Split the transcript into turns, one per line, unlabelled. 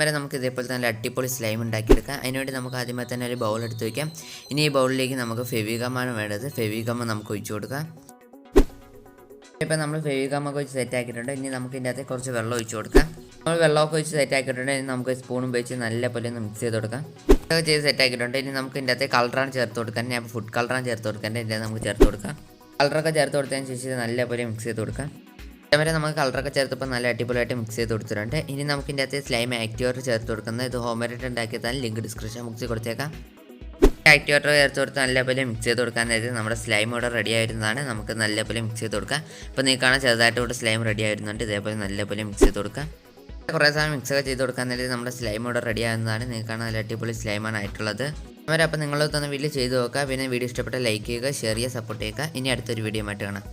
വരെ നമുക്ക് ഇതേപോലെ തന്നെ അടിപൊളി സ്ലൈം ഉണ്ടാക്കിയെടുക്കാം. അതിനുവേണ്ടി നമുക്ക് ആദ്യമേ തന്നെ ഒരു ബൗൾ എടുത്ത് വയ്ക്കാം. ഇനി ഈ ബൗളിലേക്ക് നമുക്ക് ഫെവിഗമാണ് വേണ്ടത്. ഫെവിഗം നമുക്ക് ഒഴിച്ചു കൊടുക്കാം. ഇപ്പോൾ നമ്മൾ ഫെവിഗമൊക്കെ വെച്ച് സെറ്റ് ആക്കിയിട്ടുണ്ട്. ഇനി നമുക്ക് ഇതിൻ്റെ അകത്ത് കുറച്ച് വെള്ളം ഒഴിച്ചു കൊടുക്കാം. നമ്മൾ വെള്ളമൊക്കെ വെച്ച് സെറ്റ് ആക്കിയിട്ടുണ്ട്. ഇനി നമുക്ക് സ്പൂൺ ഉപയോഗിച്ച് നല്ല പോലെ ഒന്ന് മിക്സ് ചെയ്ത് കൊടുക്കാം. ഇതൊക്കെ ചെയ്ത് സെറ്റ് ആക്കിയിട്ടുണ്ട്. ഇനി നമുക്ക് ഇതിൻ്റെ അകത്ത് കളറാണ് ചേർത്ത് കൊടുക്കാൻ. ഞാൻ ഫുഡ് കളറാണ് ചേർത്ത് കൊടുക്കേണ്ടത്. ഇതിൻ്റെ നമുക്ക് ചേർത്ത് കൊടുക്കാം. കളറൊക്കെ ചേർത്ത് കൊടുത്തതിന് ശേഷം നല്ല പോലെ മിക്സ് ചെയ്ത് കൊടുക്കാം. ഇതേവരെ നമുക്ക് കളറൊക്കെ ചേർത്തപ്പോൾ നല്ല അടിപൊളിയായിട്ട് മിക്സ് ചെയ്ത് കൊടുത്തിട്ടുണ്ട്. ഇനി നമുക്ക് ഇതിൻ്റെ അകത്ത് സ്ലൈം ആക്ടിവേറ്റർ ചേർത്ത് കൊടുക്കുന്നത്. ഇത് ഹോം മെയ്ഡ് ഉണ്ടാക്കിയതാണ്. ലിങ്ക് ഡിസ്ക്രിപ്ഷൻ ബോക്സിൽ കൊടുത്തേക്കാം. ആക്ടിവേറ്റർ ചേർത്ത് കൊടുത്ത് നല്ലപോലെ മിക്സ് ചെയ്ത് കൊടുക്കാൻ നേരത്തെ നമ്മുടെ സ്ലൈം ഇവിടെ റെഡി ആയിരുന്നതാണ്. നമുക്ക് നല്ലപോലെ മിക്സ് ചെയ്ത് കൊടുക്കാം. ഇപ്പോൾ നിങ്ങൾക്ക് കാണാൻ ചെറുതായിട്ട് ഇവിടെ സ്ലൈം റെഡി ആയിരുന്നുണ്ട്. ഇതേപോലെ നല്ലപോലെ മിക്സ് ചെയ്ത് കൊടുക്കാം. കുറേ സമയം മിക്സൊക്കെ ചെയ്ത് കൊടുക്കാൻ നേരത്തെ നമ്മുടെ സ്ലൈം ഇവിടെ റെഡി ആകുന്നതാണ്. നിങ്ങൾക്ക് കാണാൻ നല്ല അടിപൊളി സ്ലൈമാണ് ആയിട്ടുള്ളത്. അപ്പോൾ നിങ്ങൾ തന്നെ വീട്ടിൽ ചെയ്ത് നോക്കുക. പിന്നെ വീഡിയോ ഇഷ്ടപ്പെട്ട ലൈക്ക് ചെയ്യുക, ഷെയർ ചെയ്യുക, സപ്പോർട്ട് ചെയ്യുക. ഇനി അടുത്തൊരു വീഡിയോ ആയിട്ട് കാണാം.